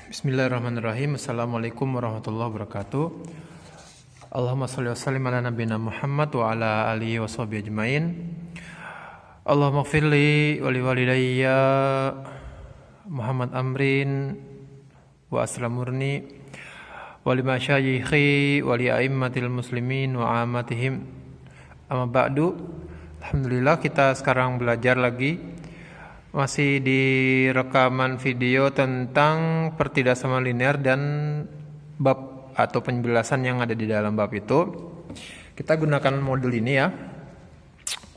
Bismillahirrahmanirrahim. Assalamualaikum warahmatullahi wabarakatuh. Allahumma sholli wa sallim ala nabiyina Muhammad wa ala alihi wa sahbihi ajmain. Allahumma ighfirli wa li walidayya Muhammad Amrin wa Aslam Murni wa li masyayikhi wa li a'immatil muslimin wa amatihim. Amma ba'du. Alhamdulillah, kita sekarang belajar lagi. Masih di rekaman video tentang pertidaksamaan linear dan bab atau penjelasan yang ada di dalam bab itu. Kita gunakan modul ini ya,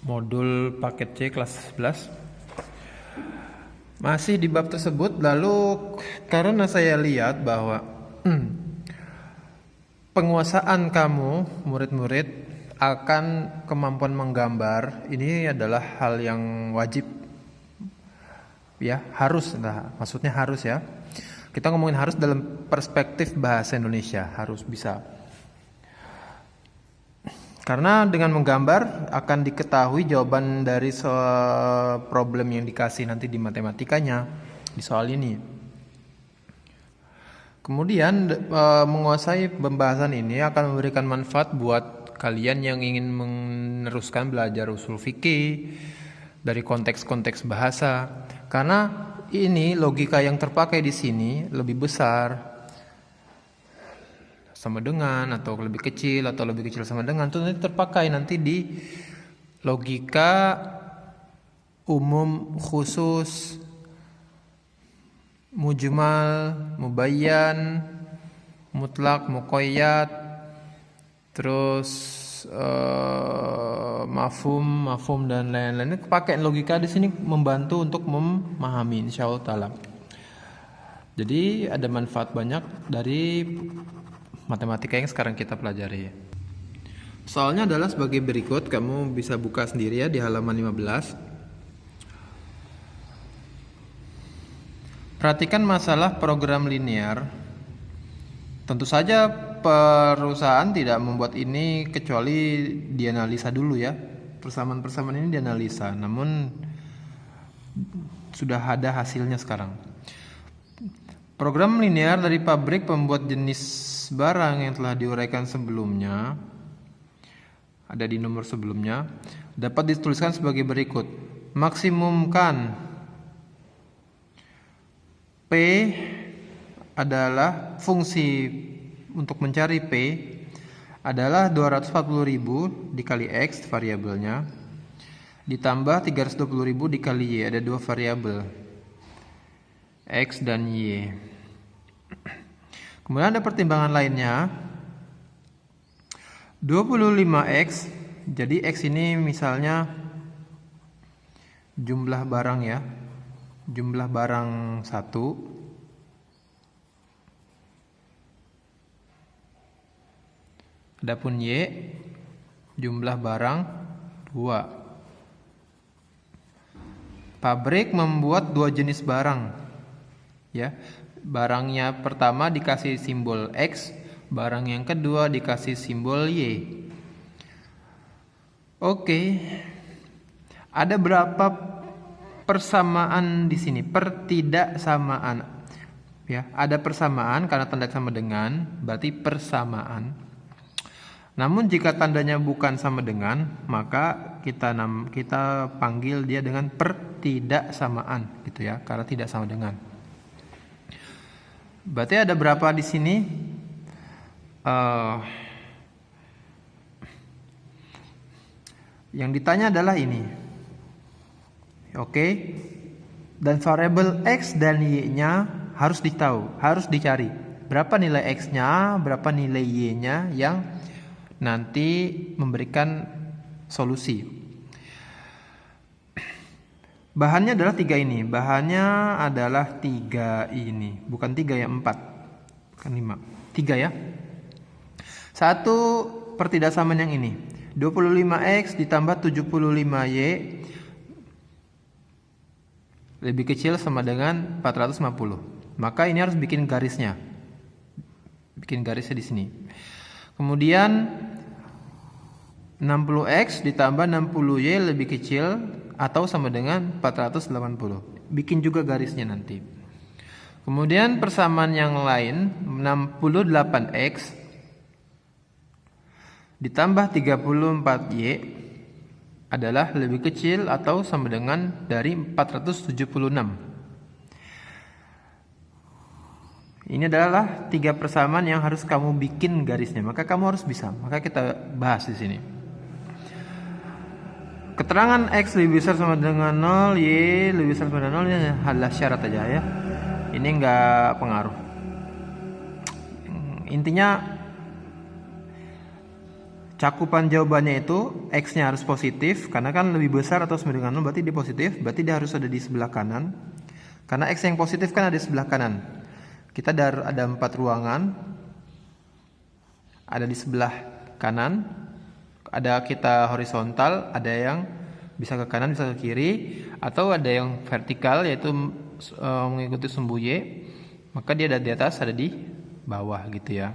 modul paket C kelas 11. Masih di bab tersebut. Lalu karena saya lihat bahwa penguasaan kamu murid-murid akan kemampuan menggambar ini adalah hal yang wajib ya, harus. Nah, maksudnya harus ya. Kita ngomongin harus dalam perspektif bahasa Indonesia, harus bisa. Karena dengan menggambar akan diketahui jawaban dari problem yang dikasih nanti di matematikanya di soal ini. Kemudian menguasai pembahasan ini akan memberikan manfaat buat kalian yang ingin meneruskan belajar usul fikih dari konteks-konteks bahasa. Karena ini logika yang terpakai di sini lebih besar sama dengan, atau lebih kecil sama dengan, itu nanti terpakai nanti di logika umum, khusus, mujmal, mubayyan, mutlak, muqayyad, terus mafhum dan lain-lain. Pakai logika di sini membantu untuk memahami insyaallah taala. Jadi ada manfaat banyak dari matematika yang sekarang kita pelajari. Soalnya adalah sebagai berikut, kamu bisa buka sendiri ya di halaman 15. Perhatikan masalah program linear. Tentu saja perusahaan tidak membuat ini kecuali dianalisa dulu ya. Persamaan-persamaan ini dianalisa, namun sudah ada hasilnya sekarang. Program linear dari pabrik pembuat jenis barang yang telah diuraikan sebelumnya, ada di nomor sebelumnya, dapat dituliskan sebagai berikut. Maksimumkan P adalah fungsi untuk mencari P adalah 240.000 dikali X variabelnya ditambah 320.000 dikali Y, ada dua variabel X dan Y. Kemudian ada pertimbangan lainnya 25X. Jadi X ini misalnya jumlah barang ya, jumlah barang 1. Adapun Y jumlah barang 2. Pabrik membuat dua jenis barang ya. Barangnya pertama dikasih simbol X, barang yang kedua dikasih simbol Y. Oke. Ada berapa persamaan di sini? Pertidaksamaan. Ya, ada persamaan karena tanda sama dengan, berarti persamaan. Namun jika tandanya bukan sama dengan, maka kita panggil dia dengan pertidaksamaan gitu ya, karena tidak sama dengan. Berarti ada berapa di sini? Yang ditanya adalah ini. Oke. Dan variabel X dan Y-nya harus ditahu, harus dicari. Berapa nilai X-nya, berapa nilai Y-nya yang nanti memberikan solusi. Bahannya adalah 3 ini. Bahannya adalah 3 ini. Bukan 3 ya, 4. Bukan 5. 3 ya. Satu pertidaksamaan yang ini. 25X ditambah 75Y lebih kecil sama dengan 450. Maka ini harus bikin garisnya. Bikin garisnya di sini. Kemudian 60X ditambah 60Y lebih kecil atau sama dengan 480. Bikin juga garisnya nanti. Kemudian persamaan yang lain 68X ditambah 34Y adalah lebih kecil atau sama dengan dari 476. Ini adalah 3 persamaan yang harus kamu bikin garisnya. Maka kamu harus bisa. Maka kita bahas di sini. Keterangan X lebih besar sama dengan 0, Y lebih besar sama dengan 0 ini adalah syarat aja ya. Ini enggak pengaruh. Intinya cakupan jawabannya itu X-nya harus positif, karena kan lebih besar atau sama dengan 0 berarti dia positif, berarti dia harus ada di sebelah kanan. Karena X yang positif kan ada di sebelah kanan. Kita ada 4 ruangan. Ada di sebelah kanan. Ada kita horizontal, ada yang bisa ke kanan, bisa ke kiri, atau ada yang vertikal yaitu mengikuti sumbu Y, maka dia ada di atas, ada di bawah gitu ya.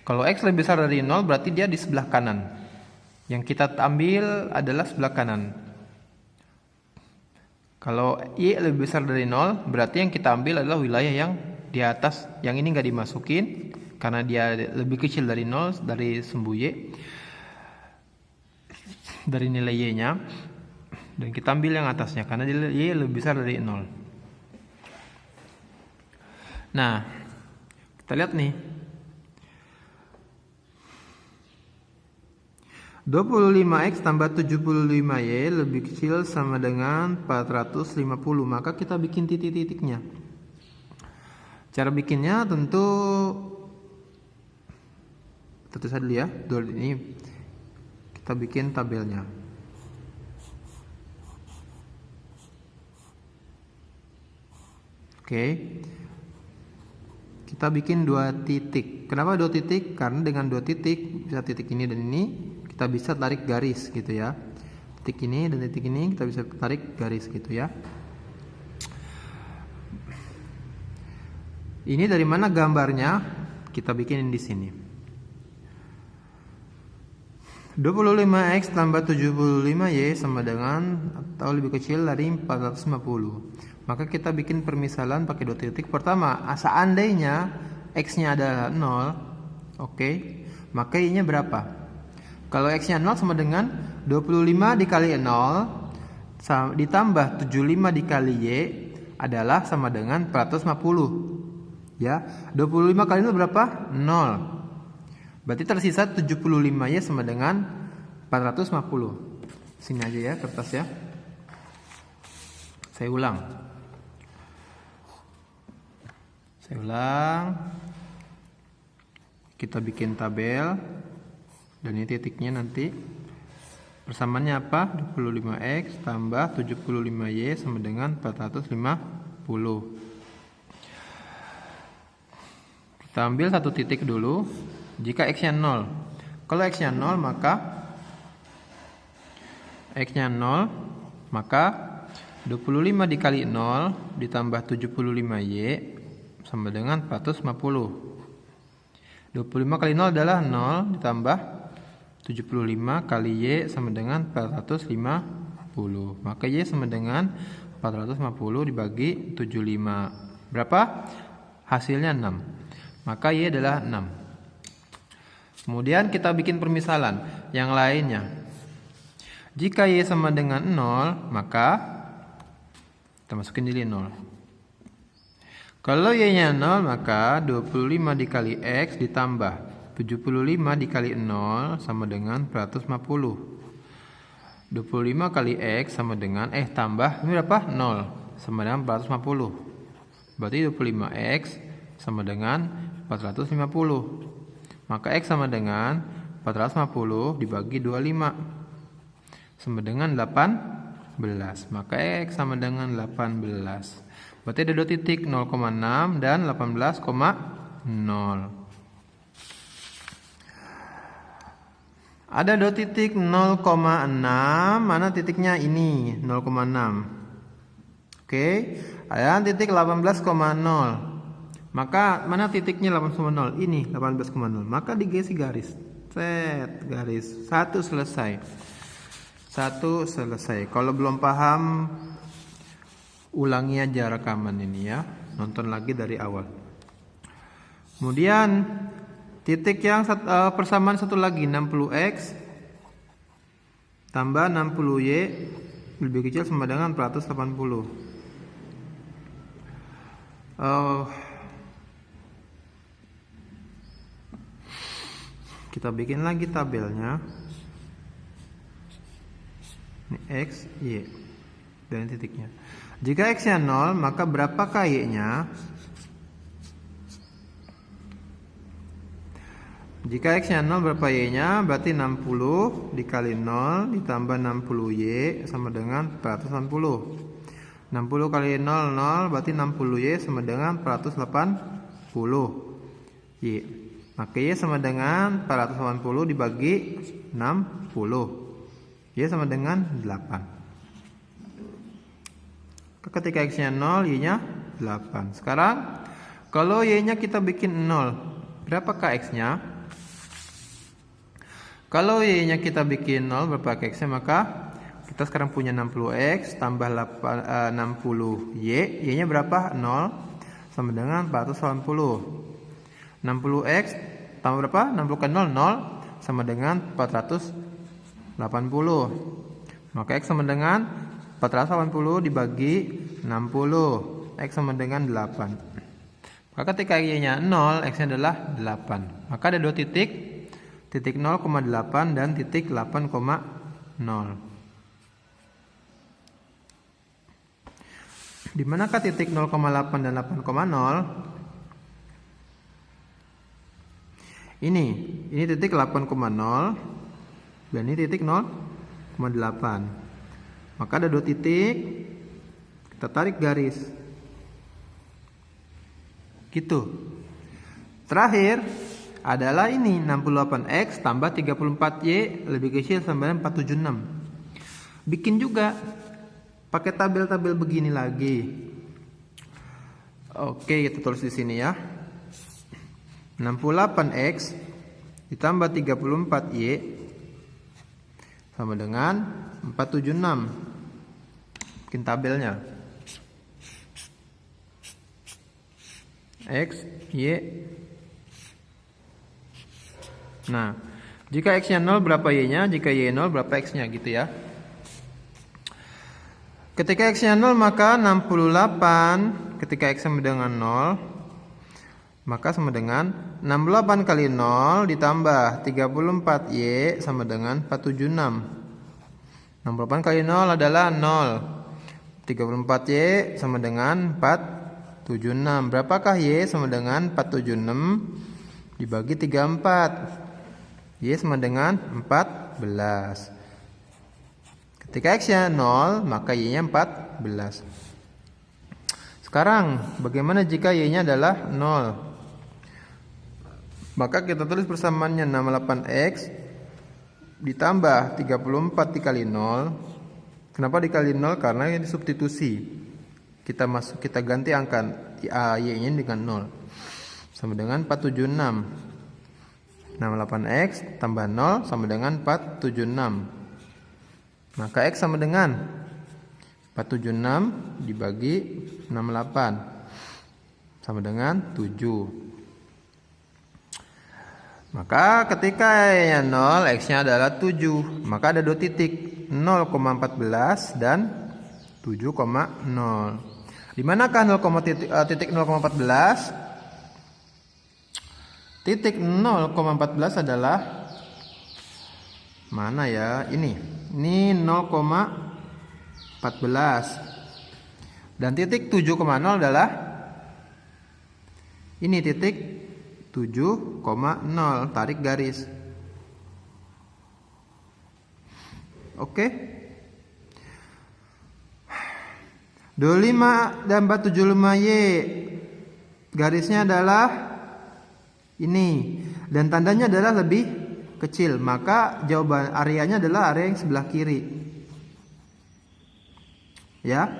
Kalau X lebih besar dari 0 berarti dia di sebelah kanan. Yang kita ambil adalah sebelah kanan. Kalau Y lebih besar dari 0 berarti yang kita ambil adalah wilayah yang di atas. Yang ini nggak dimasukin karena dia lebih kecil dari 0, dari sumbu Y, dari nilai Y nya. Dan kita ambil yang atasnya karena Y lebih besar dari 0. Nah, kita lihat nih. 25X tambah 75Y lebih kecil sama dengan 450. Maka kita bikin titik-titiknya. Cara bikinnya tentu saja dulu ya. Ini kita bikin tabelnya. Oke. Kita bikin 2 titik. Kenapa 2 titik? Karena dengan 2 titik, bisa titik ini dan ini, kita bisa tarik garis gitu ya. Titik ini dan titik ini kita bisa tarik garis gitu ya. Ini dari mana gambarnya? Kita bikin di sini. 25X tambah 75Y sama dengan atau lebih kecil dari 450. Maka kita bikin permisalan pakai 2 titik. Pertama, seandainya X-nya adalah 0, oke, maka Y-nya berapa? Kalau X-nya 0 sama dengan 25 dikali 0 ditambah 75 dikali Y adalah sama dengan 450. Ya, 25 kali 0 berapa? 0. Berarti tersisa 75Y sama dengan 450. Sini aja ya kertas ya. Saya ulang. Kita bikin tabel. Dan ini titiknya nanti. Persamaannya apa? 25X tambah 75Y sama dengan 450. Kita ambil 1 titik dulu. Jika X-nya 0. Kalau X-nya 0 maka 25 dikali 0 ditambah 75Y sama dengan 450. 25 kali 0 adalah 0 ditambah 75 kali Y sama dengan 450. Maka Y sama dengan 450 dibagi 75. Berapa? Hasilnya 6. Maka Y adalah 6. Kemudian kita bikin permisalan yang lainnya. Jika Y sama dengan 0, maka kita masukin nilai 0. Kalau Y-nya 0, maka 25 dikali X ditambah 75 dikali 0 sama dengan 450. 25 kali X sama dengan, tambah, ini berapa? 0, sama dengan 450. Berarti 25X sama dengan 450. Maka X sama dengan 450 dibagi 25. Sama dengan 18. Maka X sama dengan 18. Berarti ada 2 titik, 0,6 dan 18,0. Ada 2 titik 0,6. Mana titiknya? Ini 0,6. Oke. Ada titik 18,0. Maka mana titiknya 18,0? Ini 18,0. Maka digaris garis. Set garis. 1 selesai. Kalau belum paham, ulangi aja rekaman ini ya. nonton lagi dari awal. Kemudian titik yang persamaan satu lagi, 60x tambah 60y lebih kecil sama dengan 480. Kita bikin lagi tabelnya. Ini x, y dan titiknya. Jika x-nya 0, maka berapakah y-nya? Jika x-nya 0, berapa y-nya? Berarti 60 dikali 0 ditambah 60y sama dengan 480. 60 kali 0, 0, berarti 60y sama dengan 480 y. Maka y sama dengan 480 dibagi 60. Y sama dengan 8. Ketika x-nya 0, y-nya 8. Sekarang kalau y-nya kita bikin 0, berapakah x-nya? Kalau y-nya kita bikin 0, berapa x-nya? Maka kita sekarang punya 60x tambah 60y. Y-nya berapa? 0 sama dengan 480. 60x tambah berapa? 60 ke 0, 0 sama dengan 480. Maka x sama dengan 480 dibagi 60. X sama dengan 8. Maka ketika y-nya 0, x-nya adalah 8. Maka ada dua titik, titik 0,8 dan titik 8,0. Di manakah titik 0,8 dan 8,0? Ini titik 8,0 dan ini titik 0,8. Maka ada dua titik, kita tarik garis. Gitu. Terakhir adalah ini 68x tambah 34y lebih kecil sama dengan 476. Bikin juga pakai tabel-tabel begini lagi. Oke, kita tulis di sini ya. 68x ditambah 34y sama dengan 476. Bikin tabelnya. X, y. Nah, jika x-nya 0 berapa y-nya? Jika y 0 berapa x-nya gitu ya. Ketika x-nya 0 maka 68, ketika x sama dengan 0 maka sama dengan 68 kali 0 ditambah 34y sama dengan 476. 68 kali 0 adalah 0. 34y sama dengan 476. Berapakah y sama dengan 476 dibagi 34? Y sama dengan 14. Ketika x-nya 0 maka y-nya 14. Sekarang bagaimana jika y-nya adalah 0? Maka kita tulis persamaannya 68x ditambah 34 dikali 0. Kenapa dikali 0? Karena ini substitusi. Kita ganti angka y-nya dengan 0. Sama dengan 476. 68x tambah 0 sama dengan 476. Maka x sama dengan 476 dibagi 68 sama dengan 7. Maka ketika y-nya 0, x-nya adalah 7. Maka ada dua titik, 0,14 dan 7,0. Di manakah titik 0,14? Titik 0,14 adalah mana ya? Ini 0,14. Dan titik 7,0 adalah ini titik 7,0. Tarik garis. Oke. 25 dan 475y. Garisnya adalah ini. Dan tandanya adalah lebih kecil. Maka jawaban areanya adalah area yang sebelah kiri. Ya.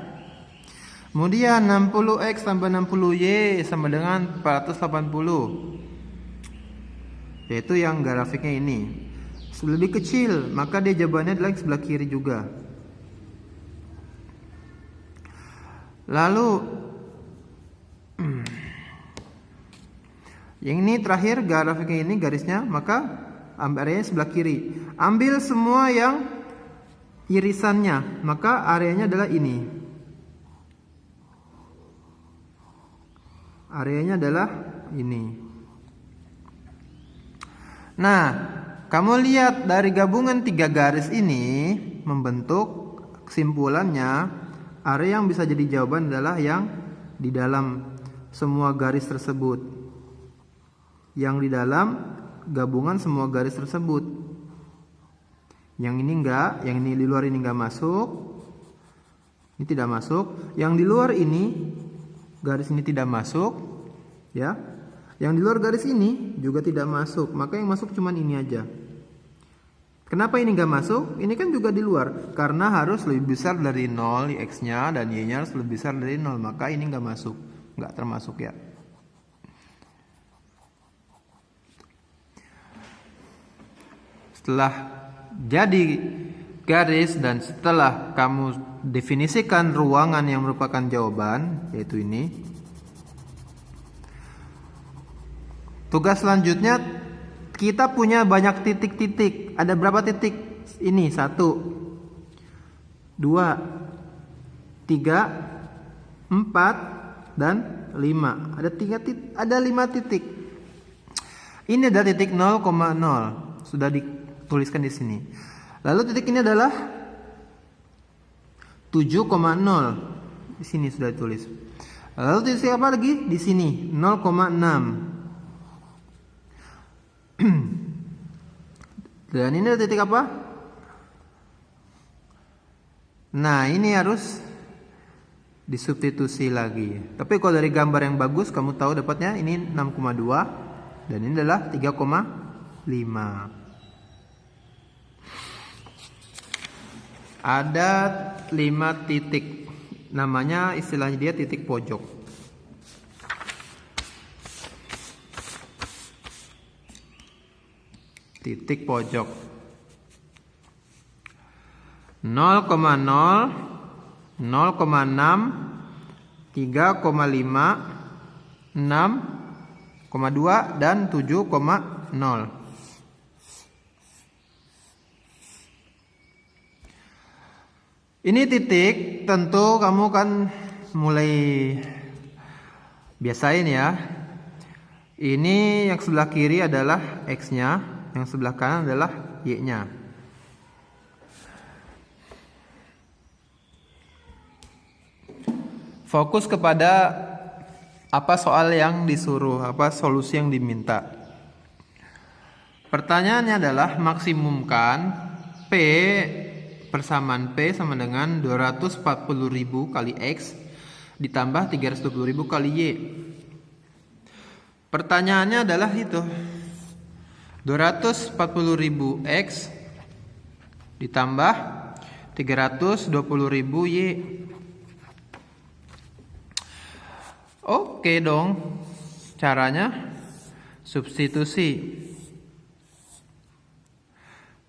Kemudian 60x tambah 60y sama dengan 480. Yaitu yang grafiknya ini. Lebih kecil, maka dia jawabannya adalah sebelah kiri juga. Lalu Yang ini terakhir grafiknya ini garisnya, maka areanya sebelah kiri. Ambil semua yang irisannya, maka areanya adalah ini. Areanya adalah ini. Nah, kamu lihat dari gabungan 3 garis ini membentuk kesimpulannya, area yang bisa jadi jawaban adalah yang di dalam semua garis tersebut. Yang di dalam gabungan semua garis tersebut. Yang ini enggak, yang ini di luar ini enggak masuk. Ini tidak masuk. Yang di luar ini, garis ini tidak masuk, ya. Yang di luar garis ini juga tidak masuk. Maka yang masuk cuma ini aja. Kenapa ini enggak masuk? Ini kan juga di luar. Karena harus lebih besar dari 0 x-nya dan y-nya harus lebih besar dari 0. Maka ini enggak masuk. Enggak termasuk ya. Setelah jadi garis dan setelah kamu definisikan ruangan yang merupakan jawaban, yaitu ini, tugas selanjutnya kita punya banyak titik-titik. Ada berapa titik? Ini 1, 2, 3, 4 dan 5. Ada 5 titik. Ini adalah titik 0,0. Sudah dituliskan di sini. Lalu titik ini adalah 7,0. Di sini sudah ditulis. Lalu titik apa lagi? Di sini 0,6. Dan ini adalah titik apa? Nah, ini harus disubstitusi lagi. Tapi kalau dari gambar yang bagus kamu tahu dapatnya ini 6,2 dan ini adalah 3,5. Ada 5 titik. Namanya istilahnya dia titik pojok. Titik pojok 0,0, 0,6, 3,5, 6,2 dan 7,0. Ini titik tentu kamu kan mulai biasain ya. Ini yang sebelah kiri adalah X-nya, yang sebelah kanan adalah Y-nya. Fokus kepada apa soal yang disuruh, apa solusi yang diminta. Pertanyaannya adalah maksimumkan P persamaan P sama dengan 240.000 kali X ditambah 320.000 kali Y. Pertanyaannya adalah itu 240.000 X ditambah 320.000 Y. Oke dong, caranya substitusi.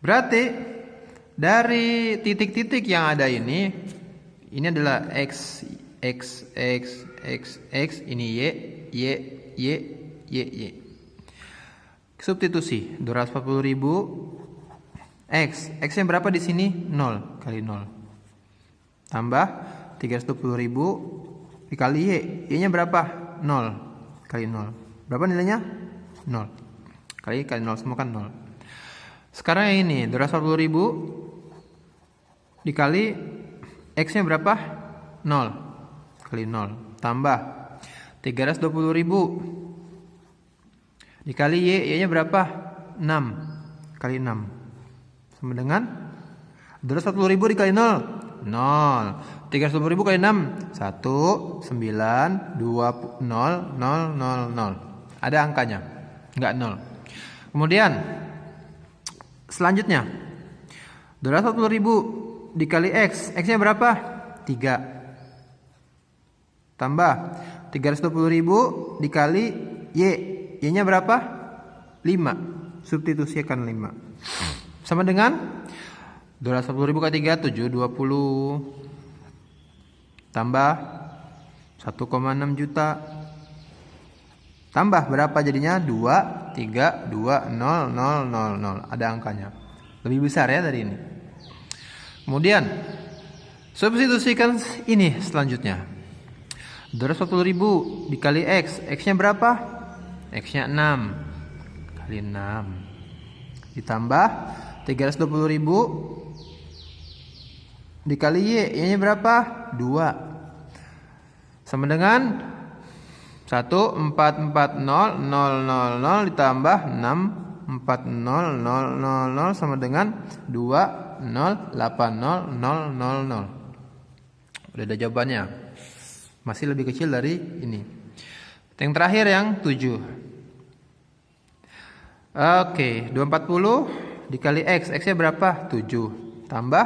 Berarti dari titik-titik yang ada ini adalah X, X, X, X, X, ini Y, Y, Y, Y, Y. Substitusi 240.000 X. X-nya berapa di sini? 0 kali 0. Tambah 320.000 dikali Y. Y-nya berapa? 0 kali 0. Berapa nilainya? 0. Kali 0 semua kan 0. Sekarang yang ini 240.000 dikali X-nya berapa? 0 kali 0 tambah 320.000 dikali Y-nya berapa? 6 kali 6 sama dengan 240.000 dikali 0 0. 320.000 kali 6 1, 9, 2, 0, 0, 0, 0. Ada angkanya, enggak 0. Kemudian selanjutnya 240.000 dikali X. X-nya berapa? 3. Tambah 320.000 dikali Y. Y-nya berapa? 5. Substitusikan 5. Sama dengan 240.000 kali 3 720. Tambah 1,6 juta. Tambah berapa jadinya? 2, 3, 2, 0, 0, 0, 0. Ada angkanya. Lebih besar ya dari ini. Kemudian substitusikan ini selanjutnya. 240.000 dikali X. X-nya berapa? X-nya 6. Kali 6. Ditambah 320.000 dikali Y. Y-nya berapa? 2. Sama dengan 1440000 ditambah 640000 sama dengan 2080000. Udah ada jawabannya. Masih lebih kecil dari ini. Yang terakhir yang 7. Oke, 240 dikali X. X-nya berapa? 7. Tambah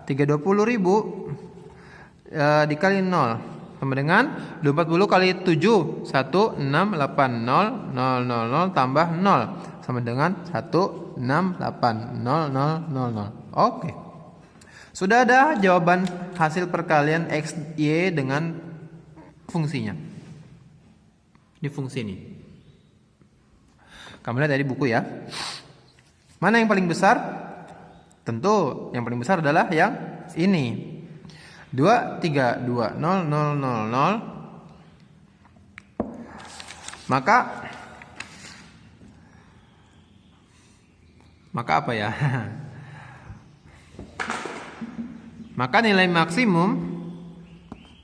320.000 dikali 0. Sama dengan 240 kali 7 1680000 tambah 0 sama dengan 1680000. Oke. Sudah ada jawaban hasil perkalian X, Y dengan fungsinya. Ini fungsi ini. Kamu lihat dari buku ya. Mana yang paling besar? Tentu yang paling besar adalah yang ini. 2, 3, 2, 0, 0, 0, 0. Maka apa ya? Maka nilai maksimum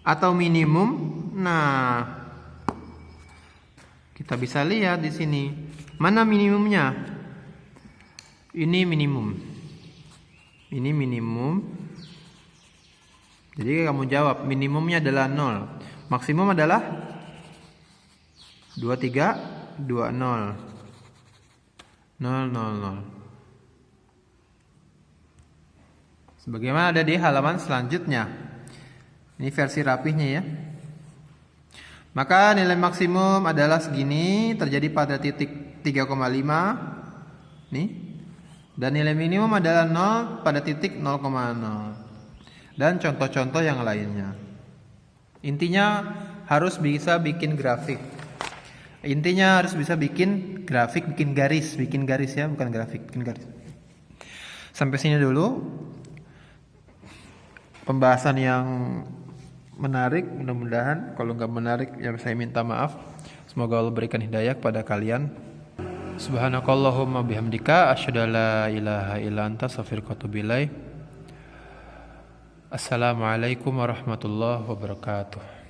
atau minimum, nah kita bisa lihat di sini. Mana minimumnya? Ini minimum. Ini minimum. Jadi kamu jawab minimumnya adalah 0. Maksimum adalah 2320. 000. Sebagaimana ada di halaman selanjutnya. Ini versi rapihnya ya. Maka nilai maksimum adalah segini, terjadi pada titik 3,5. Nih. Dan nilai minimum adalah 0 pada titik 0,0. Dan contoh-contoh yang lainnya. Intinya harus bisa bikin grafik. Intinya harus bisa bikin grafik, bikin garis ya, bukan grafik, bikin garis. Sampai sini dulu pembahasan yang menarik, mudah-mudahan. Kalau nggak menarik ya saya minta maaf. Semoga Allah berikan hidayah kepada kalian. Subhanakallahumma bihamdika asyhadu an la ilaha illa anta astaghfiruka wa atubu ilaik. Assalamualaikum warahmatullahi wabarakatuh.